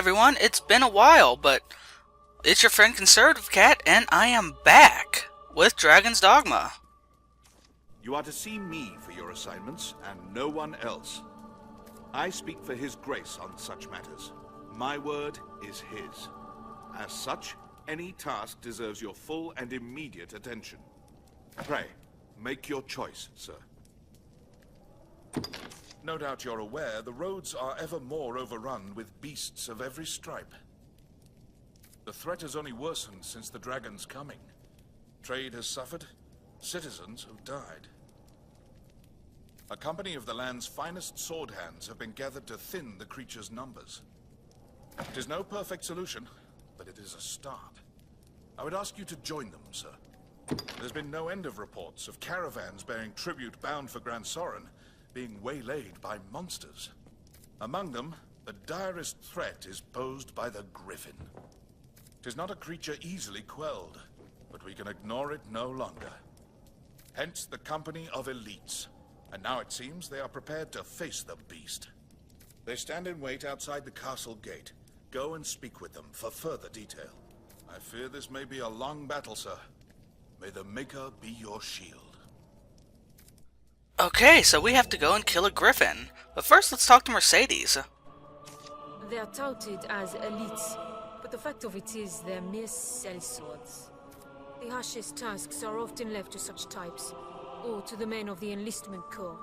everyone, it's been a while, but it's your friend Conservative Cat, and I am back with Dragon's Dogma. You are to see me for your assignments, and no one else. I speak for His Grace on such matters. My word is His. As such, any task deserves your full and immediate attention. Pray, make your choice, sir. No doubt you're aware the roads are ever more overrun with beasts of every stripe. The threat has only worsened since the dragon's coming. Trade has suffered, citizens have died. A company of the land's finest sword hands have been gathered to thin the creature's numbers. It is no perfect solution, but it is a start. I would ask you to join them, sir. There's been no end of reports of caravans bearing tribute bound for Grand Soren being waylaid by monsters. Among them, the direst threat is posed by the Griffin. It is not a creature easily quelled, but we can ignore it no longer. Hence the company of elites, and now it seems they are prepared to face the beast. They stand in wait outside the castle gate. Go and speak with them for further detail. I fear this may be a long battle, sir. May the Maker be your shield. Okay, so we have to go and kill a griffin. But first, let's talk to Mercedes. They are touted as elites, but the fact of it is they're mere sellswords. The harshest tasks are often left to such types, or to the men of the enlistment corps.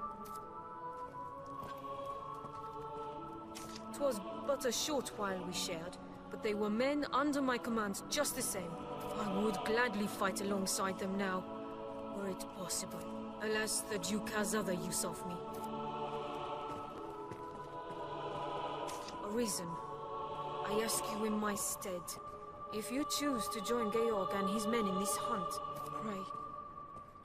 'Twas but a short while we shared, but they were men under my command just the same. I would gladly fight alongside them now, were it possible. Alas, the Duke has other use of me. Arisen, I ask you in my stead, if you choose to join Georg and his men in this hunt, pray,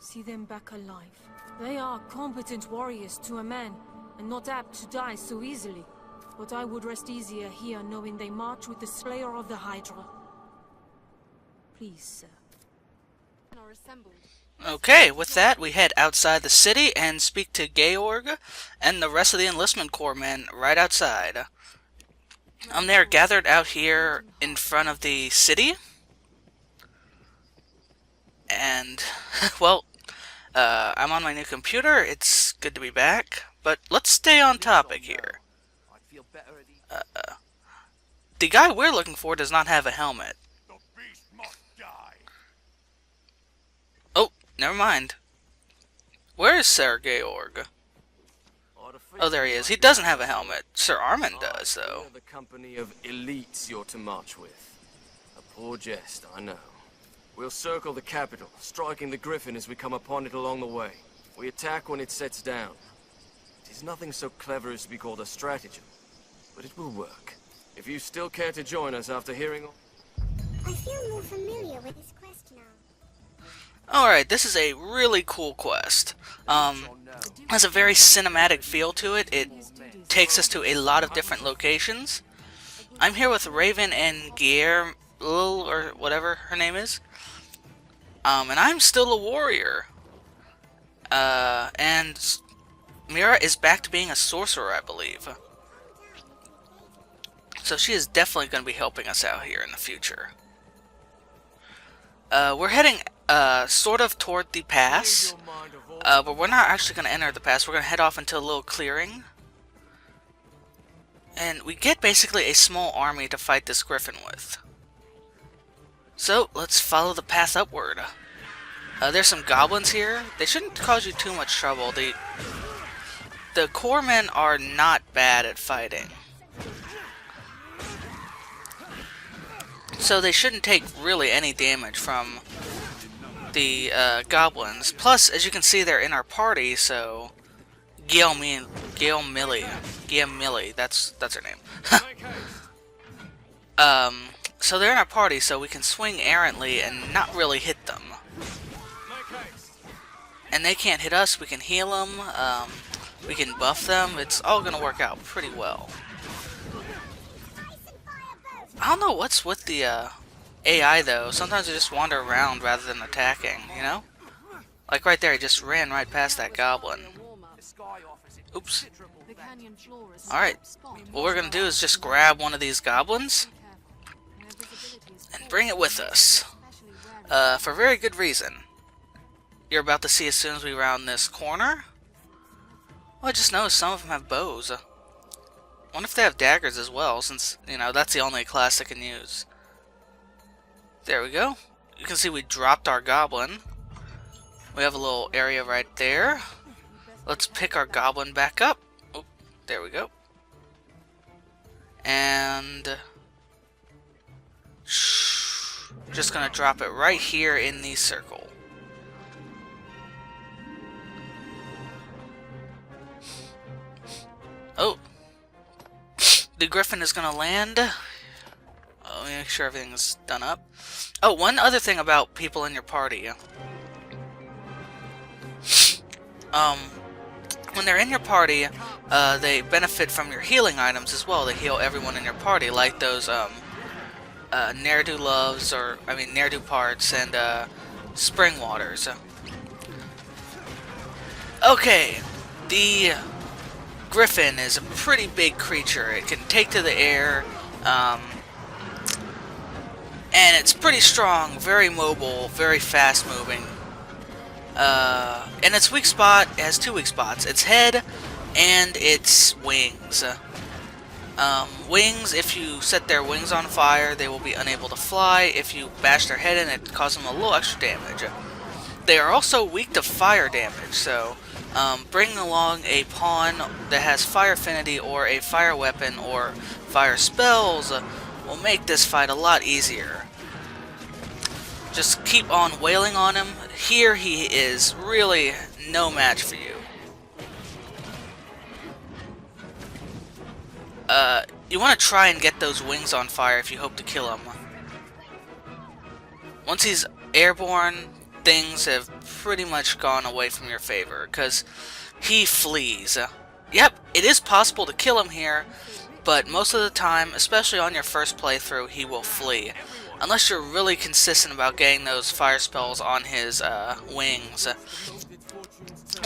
see them back alive. They are competent warriors to a man, and not apt to die so easily. But I would rest easier here knowing they march with the Slayer of the Hydra. Please, sir. Are assembled. Okay, with that, we head outside the city and speak to Georg and the rest of the enlistment corps men right outside. They're gathered out here in front of the city. And, well, I'm on my new computer. It's good to be back. But let's stay on topic here. The guy we're looking for does not have a helmet. Oh, never mind. Where is Sir Georg? Oh, there he is. He doesn't have a helmet. Sir Armin does, though. The company of elites you're to march with. A poor jest, I know. We'll circle the capital, striking the Griffin as we come upon it along the way. We attack when it sets down. It is nothing so clever as to be called a stratagem, but it will work. If you still care to join us after hearing all... I feel more familiar with this quest now. Alright, this is a really cool quest. Has a very cinematic feel to it. It takes us to a lot of different locations. I'm here with Raven and Guillermo, or whatever her name is. And I'm still a warrior. And Mira is back to being a sorcerer, I believe. So she is definitely going to be helping us out here in the future. We're heading sort of toward the pass, but we're not actually going to enter the pass. We're going to head off into a little clearing. And we get basically a small army to fight this griffin with. So, let's follow the path upward. There's some goblins here. They shouldn't cause you too much trouble. The corps men are not bad at fighting. So they shouldn't take really any damage from the goblins. Plus, as you can see, they're in our party, so Millie, that's her name. So they're in our party, so we can swing errantly and not really hit them. And they can't hit us. We can heal them. We can buff them. It's all gonna work out pretty well. I don't know what's with the AI though. Sometimes they just wander around rather than attacking, you know? Like right there, he just ran right past that goblin. Oops. The Alright, what we're gonna do is just grab one of these goblins and bring it with us. For very good reason. You're about to see as soon as we round this corner. Well, I just noticed some of them have bows. I wonder if they have daggers as well, since, you know, that's the only class they can use. There we go. You can see we dropped our goblin. We have a little area right there. Let's pick our goblin back up. Oh, there we go. And just gonna drop it right here in the circle. Oh, the Griffin is gonna land. Let me make sure everything's done up. Oh, one other thing about people in your party. When they're in your party, they benefit from your healing items as well. They heal everyone in your party, like those ne'er-do loves, or I mean ne'er-do parts, and spring waters. Okay, the Griffin is a pretty big creature. It can take to the air, and it's pretty strong, very mobile, very fast moving. And its weak spot, it has two weak spots: its head and its wings. Wings, if you set their wings on fire, they will be unable to fly. If you bash their head in, it causes them a little extra damage. They are also weak to fire damage, so bringing along a pawn that has fire affinity or a fire weapon or fire spells will make this fight a lot easier. Just keep on wailing on him. Here he is really no match for you. You want to try and get those wings on fire if you hope to kill him. Once he's airborne, things have pretty much gone away from your favor, because he flees. Yep, it is possible to kill him here, but most of the time, especially on your first playthrough, he will flee. Unless you're really consistent about getting those fire spells on his wings.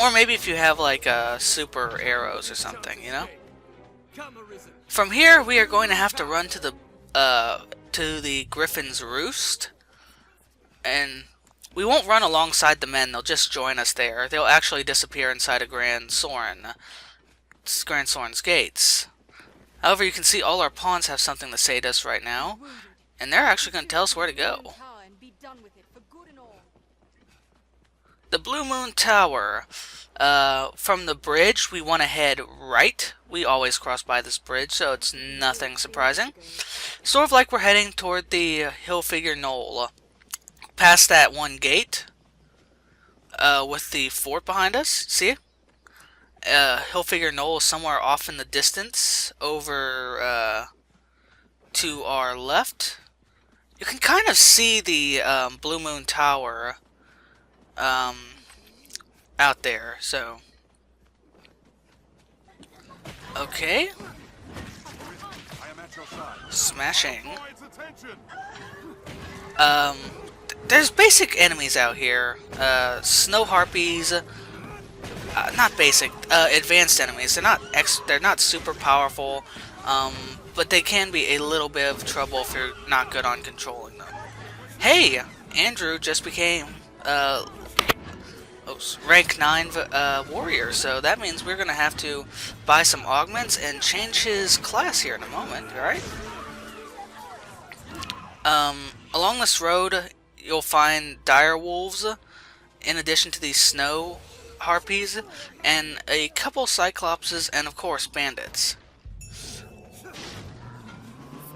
Or maybe if you have like super arrows or something, you know? From here, we are going to have to run to the Griffin's roost. And we won't run alongside the men, they'll just join us there. They'll actually disappear inside of Grand Soren's gates. However, you can see all our pawns have something to say to us right now. And they're actually going to tell us where to go. The Blue Moon Tower. From the bridge, we want to head right. We always cross by this bridge, so it's nothing surprising. Sort of like we're heading toward the Hillfigure Knoll. Past that one gate, with the fort behind us. See? Hillfigure Knoll is somewhere off in the distance, over to our left. You can kind of see the Blue Moon Tower out there, so... Okay. Smashing. There's basic enemies out here. Snow harpies. Not basic. Advanced enemies. They're not super powerful. But they can be a little bit of trouble if you're not good on controlling them. Hey! Andrew just became rank 9 warrior, so that means we're going to have to buy some augments and change his class here in a moment, alright? Along this road, you'll find dire wolves, in addition to these snow harpies, and a couple cyclopses, and of course bandits.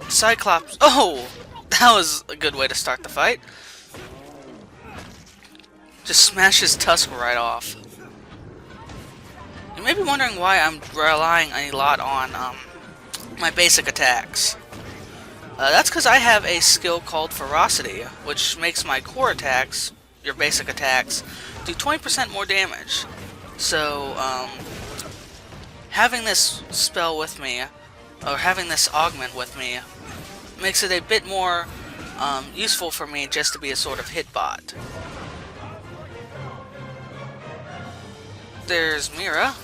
Cyclops. Oh! That was a good way to start the fight. Just smash his tusk right off. You may be wondering why I'm relying a lot on my basic attacks. That's because I have a skill called Ferocity, which makes my core attacks, your basic attacks, do 20% more damage. So, having this spell with me, or having this augment with me, makes it a bit more useful for me just to be a sort of hit bot. There's Mira.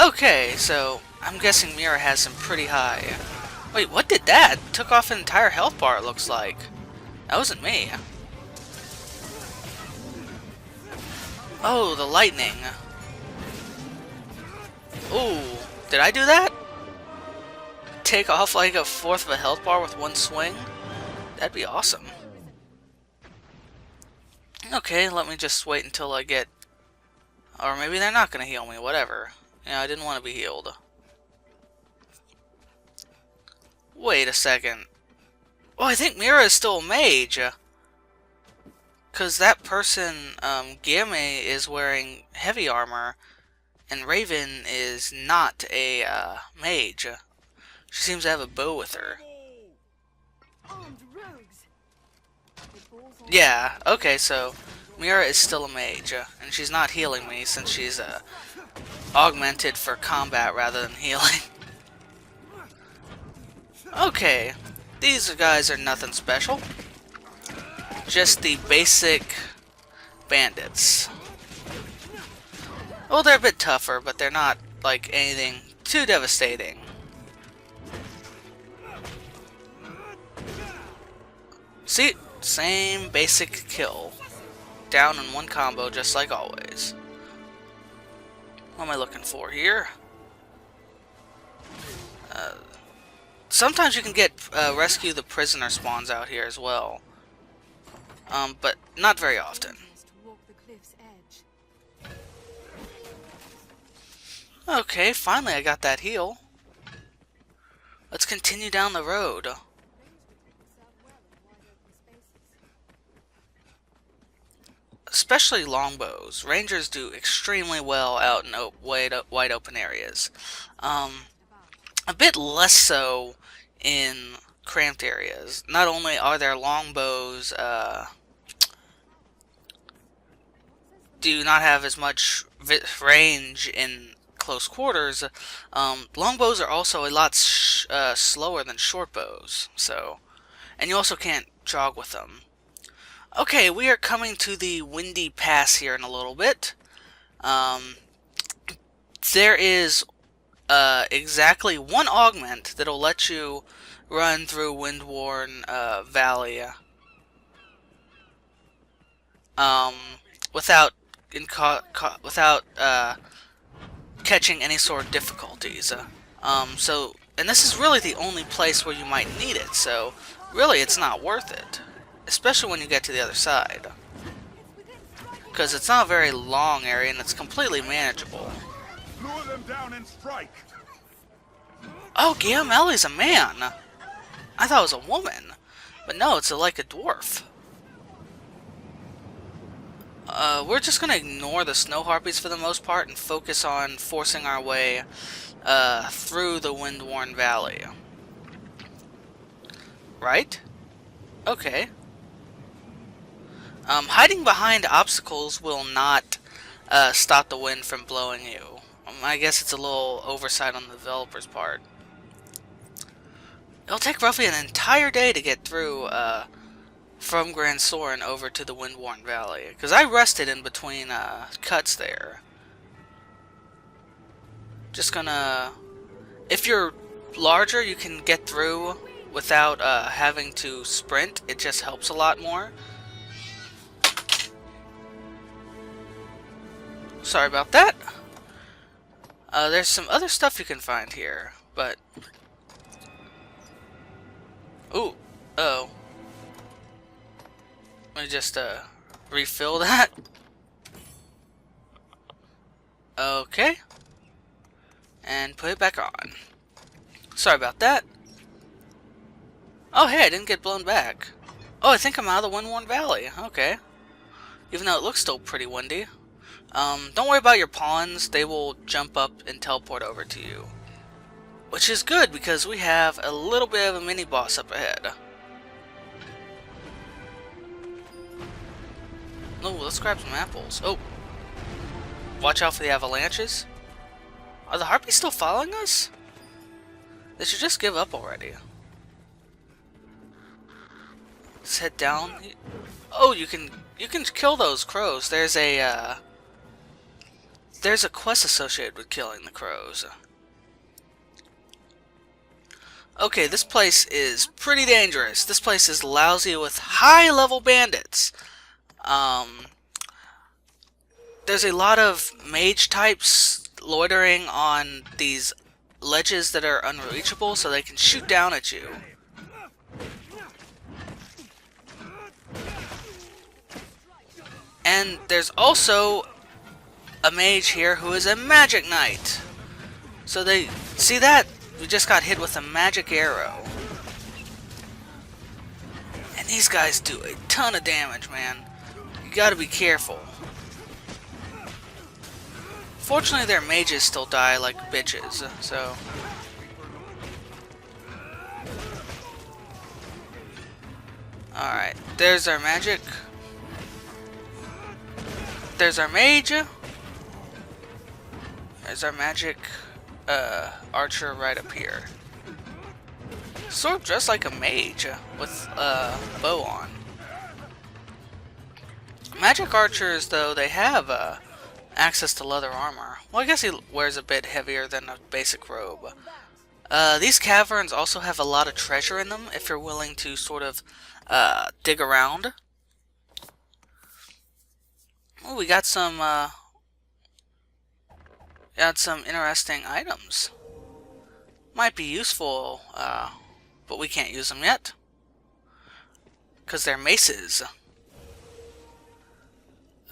Okay, so I'm guessing Mira has some pretty high... Wait, what did that? Took off an entire health bar, it looks like. That wasn't me. Oh, the lightning. Ooh, did I do that? Take off like a fourth of a health bar with one swing? That'd be awesome. Okay, let me just wait until I get... Or maybe they're not gonna heal me, whatever. Yeah, I didn't want to be healed. Wait a second. Oh, I think Mira is still a mage. Because that person, Game is wearing heavy armor, and Raven is not a mage. She seems to have a bow with her. Yeah, okay, so Mira is still a mage, and she's not healing me since she's augmented for combat rather than healing. Okay, these guys are nothing special. Just the basic bandits. Well, they're a bit tougher, but they're not, like, anything too devastating. See? Same basic kill. Down in one combo, just like always. What am I looking for here? Sometimes you can get rescue the prisoner spawns out here as well. But not very often. Okay, finally I got that heal. Let's continue down the road. Especially longbows. Rangers do extremely well out in wide open areas. A bit less so in cramped areas. Not only are their longbows do not have as much range in close quarters, longbows are also a lot slower than short bows. So, and you also can't jog with them. Okay, we are coming to the Windy Pass here in a little bit. There is exactly one augment that'll let you run through Windworn Valley without catching any sort of difficulties. And this is really the only place where you might need it. So really, it's not worth it. Especially when you get to the other side. Because it's not a very long area and it's completely manageable. Lure them down and strike. Oh, Giamelli's a man! I thought it was a woman. But no, it's like a dwarf. We're just gonna ignore the snow harpies for the most part and focus on forcing our way through the Windworn Valley. Right? Okay. Hiding behind obstacles will not stop the wind from blowing you. I guess it's a little oversight on the developer's part. It'll take roughly an entire day to get through from Grand Soren over to the Windworn Valley. Because I rested in between cuts there. Just gonna... If you're larger, you can get through without having to sprint. It just helps a lot more. Sorry about that. There's some other stuff you can find here, but... Ooh, oh. Let me just, refill that. Okay. And put it back on. Sorry about that. Oh, hey, I didn't get blown back. Oh, I think I'm out of the Windworn Valley. Okay. Even though it looks still pretty windy. Don't worry about your pawns. They will jump up and teleport over to you. Which is good, because we have a little bit of a mini-boss up ahead. Oh, let's grab some apples. Oh. Watch out for the avalanches. Are the harpies still following us? They should just give up already. Let's head down. Oh, you can kill those crows. There's a there's a quest associated with killing the crows. Okay, this place is pretty dangerous. This place is lousy with high-level bandits. There's a lot of mage types loitering on these ledges that are unreachable, so they can shoot down at you. And there's also a mage here who is a magic knight. So they see that? We just got hit with a magic arrow. And these guys do a ton of damage, man. You gotta be careful. Fortunately, their mages still die like bitches, so... Alright, there's our magic. There's our mage. There's our magic archer right up here. Sort of dressed like a mage with a bow on. Magic archers, though, they have access to leather armor. Well, I guess he wears a bit heavier than a basic robe. These caverns also have a lot of treasure in them if you're willing to sort of dig around. Oh, we got some interesting items. Might be useful, but we can't use them yet because they're maces.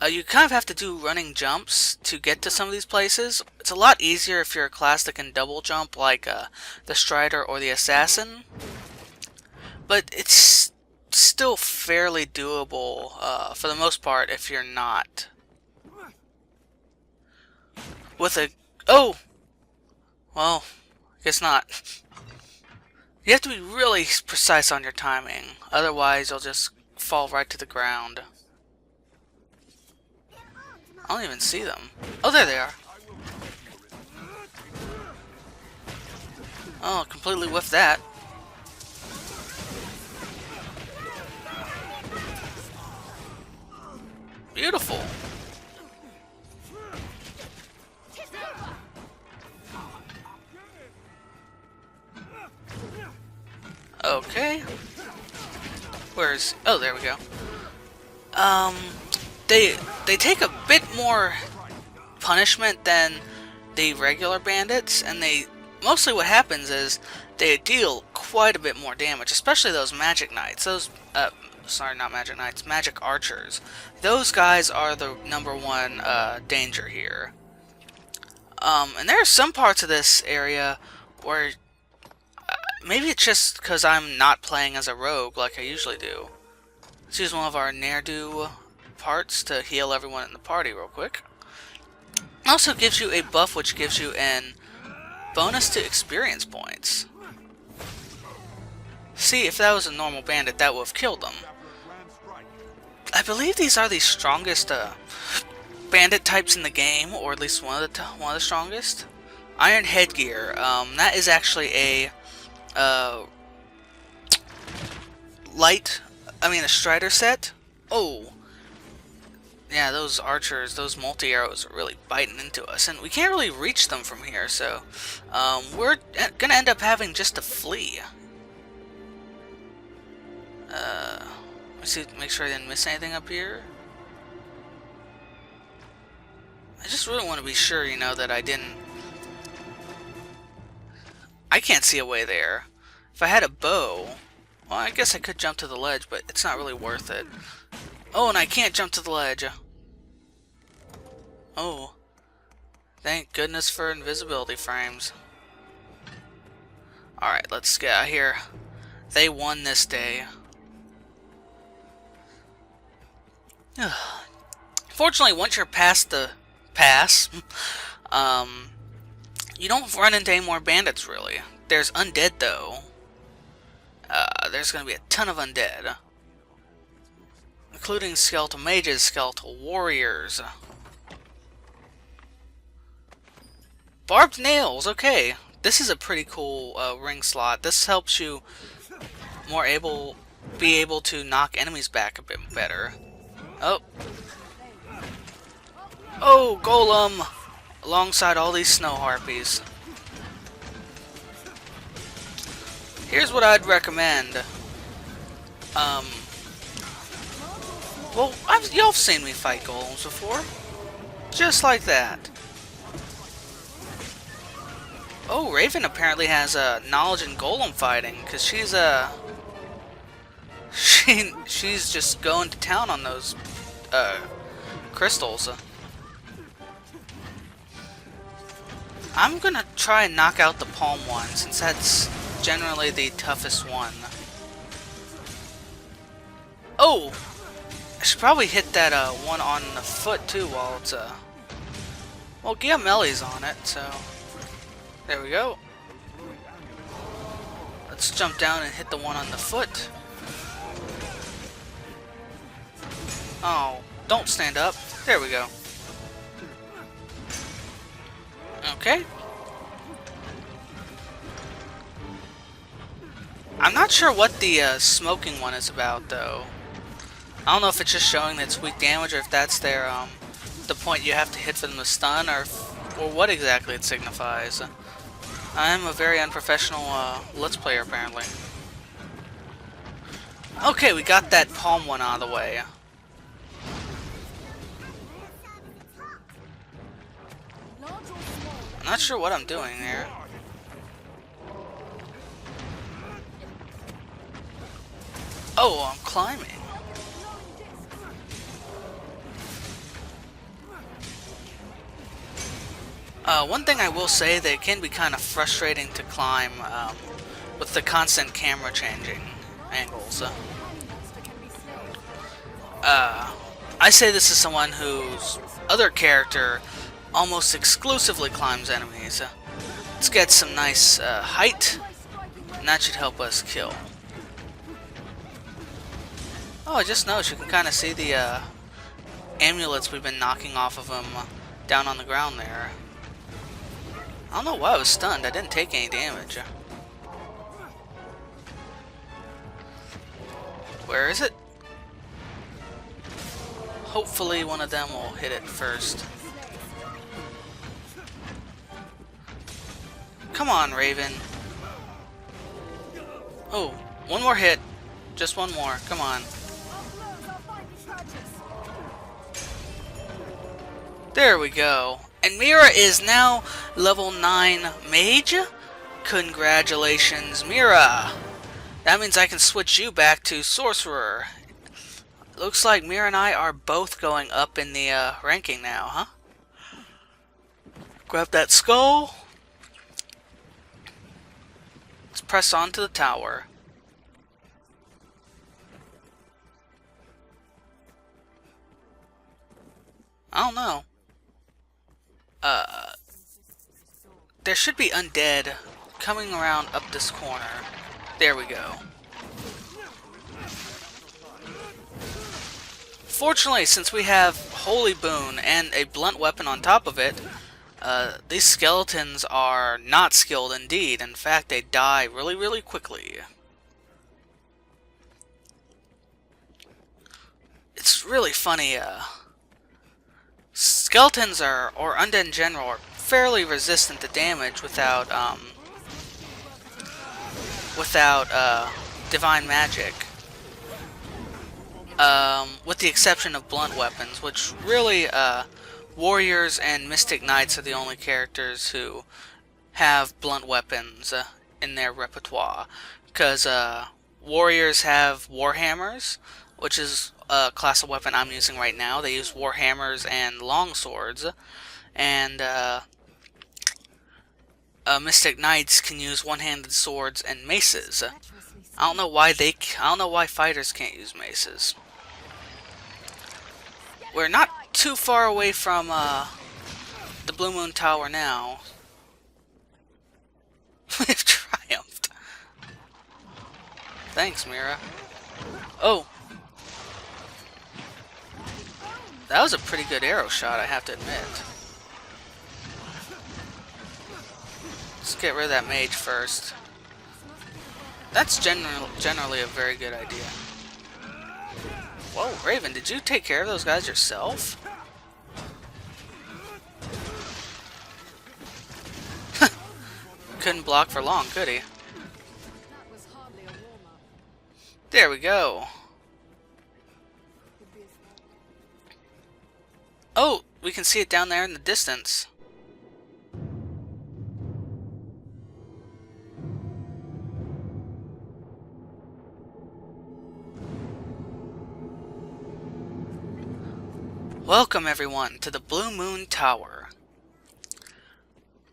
You kind of have to do running jumps to get to some of these places. It's a lot easier if you're a class that can double jump like the Strider or the Assassin. But it's still fairly doable for the most part if you're not. With a... Oh! Well, I guess not. You have to be really precise on your timing. Otherwise, you'll just fall right to the ground. I don't even see them. Oh, there they are. Oh, completely whiffed that. Beautiful. Okay. Where's... Oh, there we go. They take a bit more punishment than the regular bandits, and mostly what happens is they deal quite a bit more damage, especially those magic knights. Those, sorry, not magic knights, magic archers. Those guys are the #1 danger here. And there are some parts of this area where maybe it's just because I'm not playing as a rogue like I usually do. Let's use one of our ne'er-do parts to heal everyone in the party real quick. It also gives you a buff which gives you an bonus to experience points. See, if that was a normal bandit, that would have killed them. I believe these are the strongest bandit types in the game, or at least one of the strongest. Iron headgear. That is actually a a strider set. Oh. Yeah, those archers, those multi-arrows are really biting into us, and we can't really reach them from here, so we're gonna end up having just to flee. Let's see, make sure I didn't miss anything up here. I just really want to be sure, you know, that I didn't... I can't see a way there. If I had a bow, well, I guess I could jump to the ledge, but it's not really worth it. Oh, and I can't jump to the ledge. Oh. Thank goodness for invisibility frames. Alright, let's get out of here. They won this day. Fortunately, once you're past the pass, you don't run into any more bandits, really. There's undead, though. There's going to be a ton of undead. Including skeletal mages, skeletal warriors. Barbed nails, okay. This is a pretty cool ring slot. This helps you be able to knock enemies back a bit better. Oh. Oh, golem! alongside all these snow harpies. Here's what I'd recommend. Well, y'all have seen me fight golems before. Just like that. Oh, Raven apparently has knowledge in golem fighting, because she's she's just going to town on those crystals. I'm gonna try and knock out the palm one, since that's generally the toughest one. Oh! I should probably hit that one on the foot too while it's well, Giamelli's on it, so there we go. Let's jump down and hit the one on the foot. Oh, don't stand up. There we go. Okay. I'm not sure what the smoking one is about, though. I don't know if it's just showing that it's weak damage, or if that's their the point you have to hit for them to stun, or what exactly it signifies. I'm a very unprofessional Let's Player, apparently. Okay, we got that palm one out of the way. I'm not sure what I'm doing here. Oh, I'm climbing. One thing I will say, that it can be kind of frustrating to climb with the constant camera changing angles. I say this as someone whose other character almost exclusively climbs enemies. Let's get some nice height, and that should help us kill. Oh, I just noticed you can kind of see the amulets we've been knocking off of him down on the ground there. I don't know why I was stunned. I didn't take any damage. Where is it? Hopefully one of them will hit it first. Come on, Raven. Oh, one more hit. Just one more. Come on. There we go. And Mira is now level 9 mage. Congratulations, Mira. That means I can switch you back to sorcerer. Looks like Mira and I are both going up in the ranking now, huh? Grab that skull. Let's press on to the tower. I don't know. There should be undead coming around up this corner. There we go. Fortunately, since we have Holy Boon and a blunt weapon on top of it, these skeletons are not skilled indeed. In fact, they die really, really quickly. It's really funny, skeletons or undead in general are fairly resistant to damage without divine magic. With the exception of blunt weapons, which really, warriors and mystic knights are the only characters who have blunt weapons in their repertoire. Because warriors have warhammers, which is a class of weapon I'm using right now. They use warhammers and longswords, and mystic knights can use one-handed swords and maces. I don't know why fighters can't use maces. We're not too far away from the Blue Moon Tower now. We've triumphed. Thanks, Mira. Oh. That was a pretty good arrow shot, I have to admit. Let's get rid of that mage first. That's generally a very good idea. Whoa, Raven, did you take care of those guys yourself? Couldn't block for long, could he? There we go. Oh, we can see it down there in the distance. Welcome everyone to the Blue Moon Tower.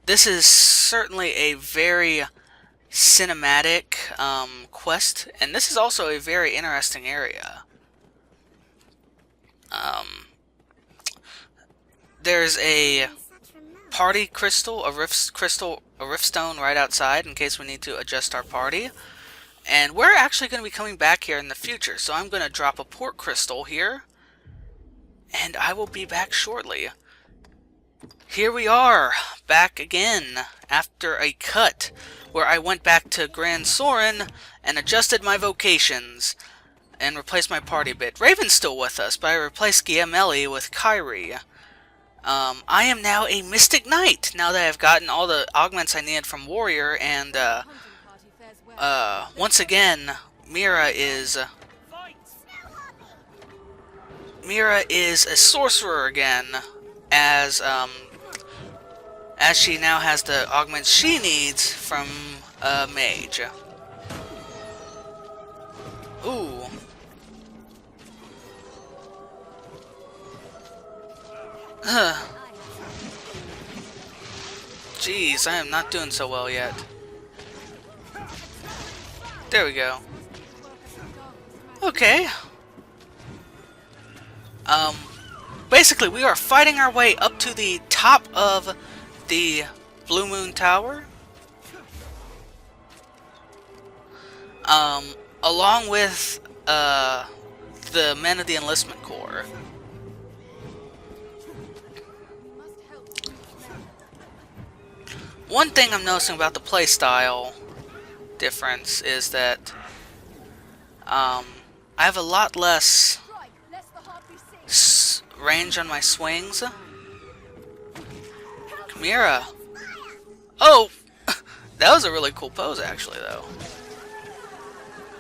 This is certainly a very cinematic quest, and this is also a very interesting area. There's a party crystal, a rift stone right outside in case we need to adjust our party. And we're actually going to be coming back here in the future, so I'm going to drop a port crystal here. And I will be back shortly. Here we are, back again, after a cut, where I went back to Grand Soren and adjusted my vocations, and replaced my party bit. Raven's still with us, but I replaced Giamelli with Kyrie. I am now a Mystic Knight, now that I've gotten all the augments I needed from Warrior, and, once again, Mira is a sorcerer again, as she now has the augments she needs from a mage. Ooh. Jeez, I am not doing so well yet. There we go. Okay. Basically, we are fighting our way up to the top of the Blue Moon Tower. Along with, the men of the Enlistment Corps. One thing I'm noticing about the playstyle difference is that, I have a lot less range on my swings. Chimera. Oh! That was a really cool pose, actually, though.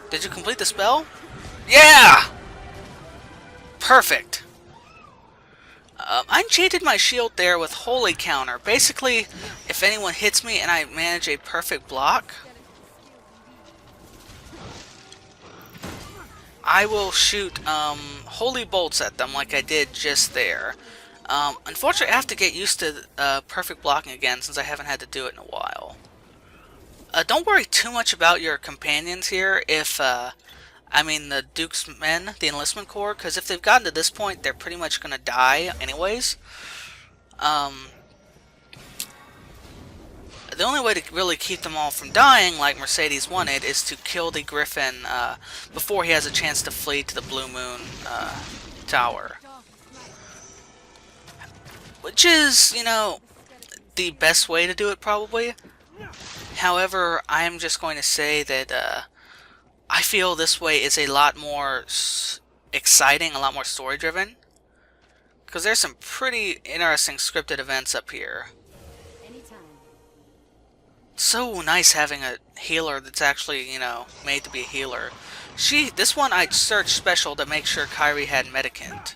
Did you complete the spell? Yeah! Perfect. I enchanted my shield there with Holy Counter. Basically, if anyone hits me and I manage a perfect block, I will shoot holy bolts at them like I did just there. Unfortunately, I have to get used to perfect blocking again since I haven't had to do it in a while. Don't worry too much about your companions here if, I mean the Duke's men, the Enlistment Corps, because if they've gotten to this point, they're pretty much going to die anyways. The only way to really keep them all from dying, like Mercedes wanted, is to kill the Griffin before he has a chance to flee to the Blue Moon Tower. Which is, you know, the best way to do it, probably. However, I'm just going to say that I feel this way is a lot more exciting, a lot more story-driven. Because there's some pretty interesting scripted events up here. So nice having a healer that's actually, you know, made to be a healer. This one I searched special to make sure Kyrie had Medicant.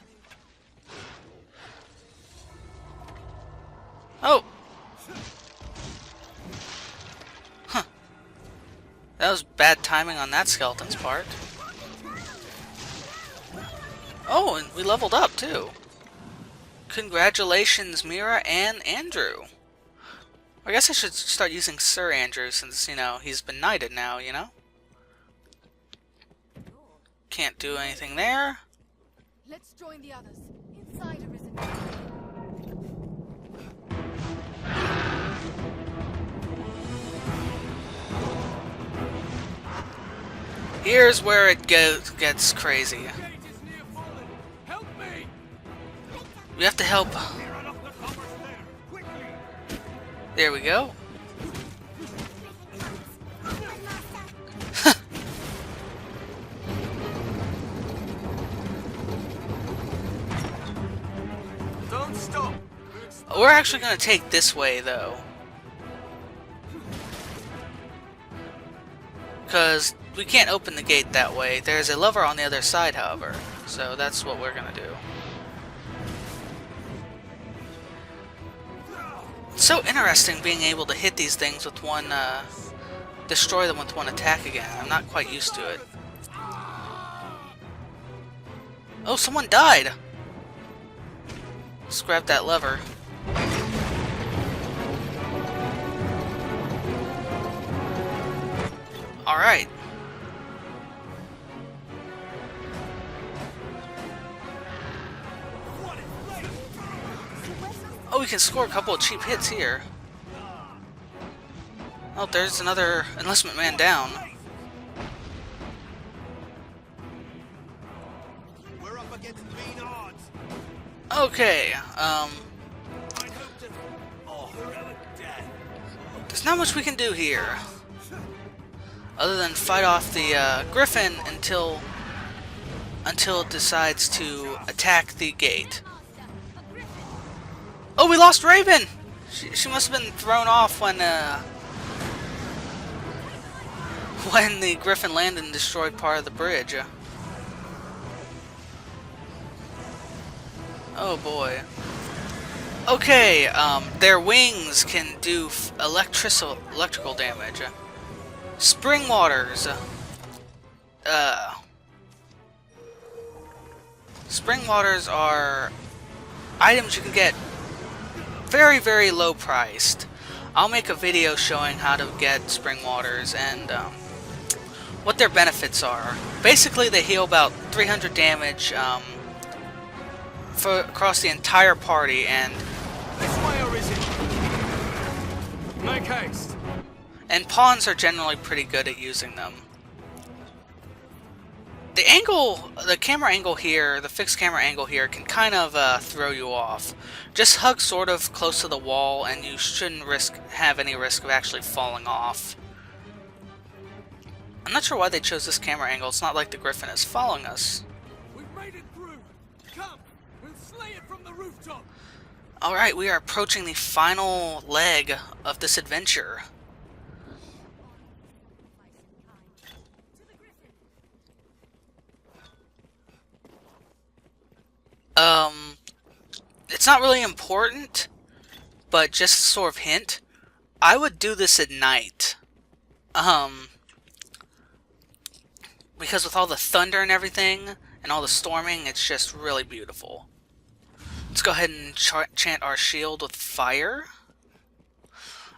Oh! Huh. That was bad timing on that skeleton's part. Oh, and we leveled up, too. Congratulations, Mira and Andrew. I guess I should start using Sir Andrew since, you know, he's been knighted now, you know? Can't do anything there. Let's join the others. Inside arisen. Here's where it gets crazy. We have to help. There we go. Don't stop. We're actually going to take this way, though. because we can't open the gate that way. There's a lever on the other side, however, so that's what we're gonna do. It's so interesting being able to hit these things with one, destroy them with one attack again. I'm not quite used to it. Oh, someone died! Let's grab that lever. Alright. Oh, we can score a couple of cheap hits here. Oh, there's another enlistment man down. We're up against Bane odds. Okay, there's not much we can do here. Other than fight off the Griffin until it decides to attack the gate. Oh, we lost Raven! She must have been thrown off when the Griffin landed and destroyed part of the bridge. Oh boy. Okay, their wings can do electrical damage. Spring waters. Spring waters are items you can get very, very low priced. I'll make a video showing how to get spring waters and what their benefits are. Basically, they heal about 300 damage across the entire party, and This way or is it? Make haste. And pawns are generally pretty good at using them. The angle, the camera angle here, the fixed camera angle here can kind of throw you off. Just hug sort of close to the wall and you shouldn't have any risk of actually falling off. I'm not sure why they chose this camera angle. It's not like the Griffin is following us. We've made it through. Come, we'll slay it from the rooftop. Alright, we are approaching the final leg of this adventure. It's not really important, but just a sort of hint. I would do this at night. Because with all the thunder and everything, and all the storming, it's just really beautiful. Let's go ahead and chant our shield with fire.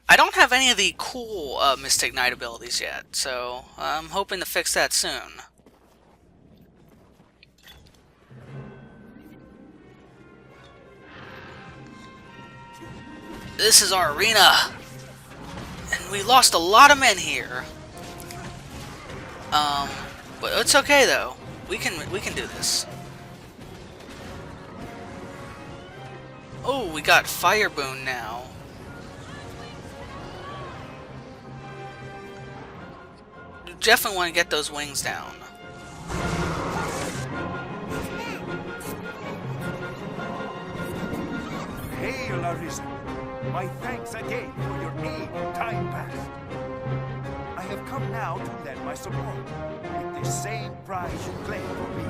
I don't have any of the cool Mystic Knight abilities yet, so I'm hoping to fix that soon. This is our arena, and we lost a lot of men here. But it's okay though. We can do this. Oh, we got Fire Boon now. You definitely want to get those wings down. Hail, Arisen! My thanks again for your aid in time past. I have come now to lend my support, with the same prize you claim for me.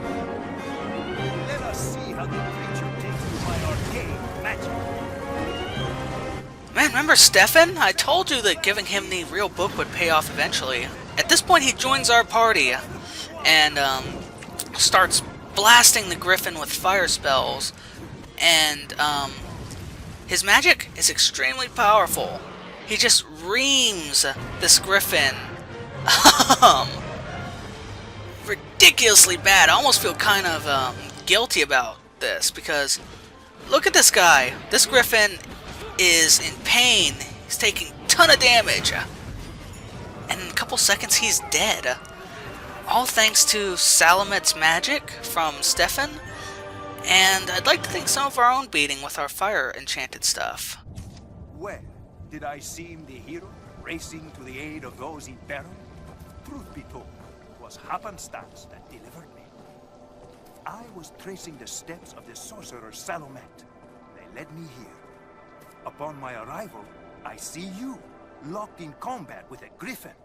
Let us see how the creature takes to my arcane magic. Man, remember Stefan? I told you that giving him the real book would pay off eventually. At this point, he joins our party and starts blasting the Griffin with fire spells. And his magic is extremely powerful. He just reams this Griffin ridiculously bad. I almost feel kind of guilty about this because look at this guy. This Griffin is in pain. He's taking a ton of damage. And in a couple seconds he's dead. All thanks to Salamet's magic from Stefan. And I'd like to think some of our own beating with our fire enchanted stuff. Well, did I seem the hero, racing to the aid of those in peril? Truth be told, it was happenstance that delivered me. I was tracing the steps of the sorcerer Salamet. They led me here. Upon my arrival, I see you, locked in combat with a Griffin.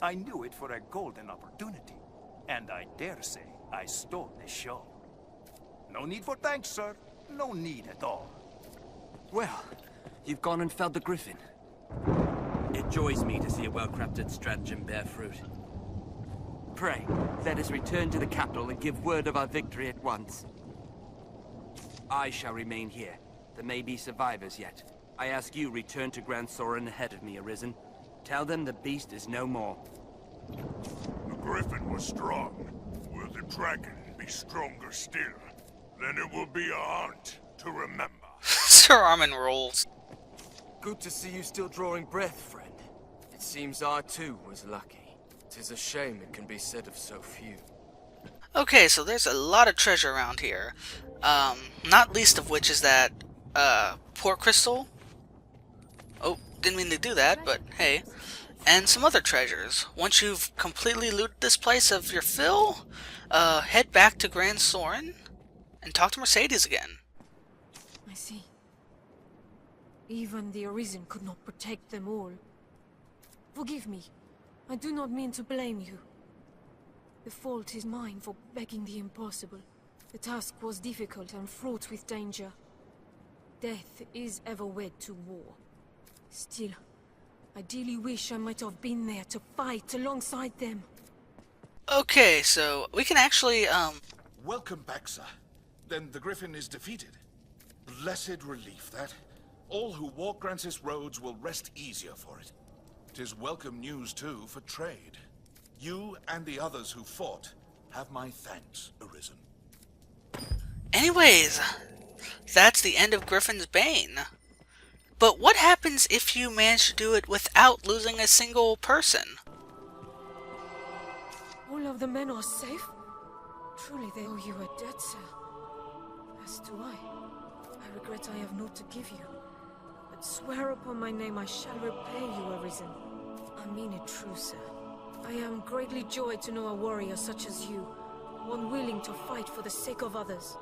I knew it for a golden opportunity. And I dare say I stole the show. No need for thanks, sir. No need at all. Well, you've gone and felled the Griffin. It joys me to see a well-crafted stratagem bear fruit. Pray, let us return to the capital and give word of our victory at once. I shall remain here. There may be survivors yet. I ask you return to Grand Soren ahead of me, Arisen. Tell them the beast is no more. The Griffin was strong. Will the dragon be stronger still? Then it will be a haunt to remember. Sir Armin rolls. Good to see you still drawing breath, friend. It seems I too was lucky. 'Tis a shame it can be said of so few. Okay, so there's a lot of treasure around here. Not least of which is that, port crystal. Oh, didn't mean to do that, but hey. And some other treasures. Once you've completely looted this place of your fill, head back to Grand Soren and talk to Mercedes again. I see. Even the Arisen could not protect them all. Forgive me. I do not mean to blame you. The fault is mine for begging the impossible. The task was difficult and fraught with danger. Death is ever wed to war. Still, I dearly wish I might have been there to fight alongside them. Okay, so we can actually, Welcome back, sir. Then the Griffin is defeated. Blessed relief, that. All who walk Grancis roads will rest easier for it. 'Tis welcome news, too, for trade. You and the others who fought have my thanks, Arisen. anyways, that's the end of Griffin's Bane. But what happens if you manage to do it without losing a single person? All of the men are safe? Truly they owe you a debt, sir. As do I. I regret I have naught to give you. But swear upon my name I shall repay you, Arisen. I mean it true, sir. I am greatly joyed to know a warrior such as you, one willing to fight for the sake of others.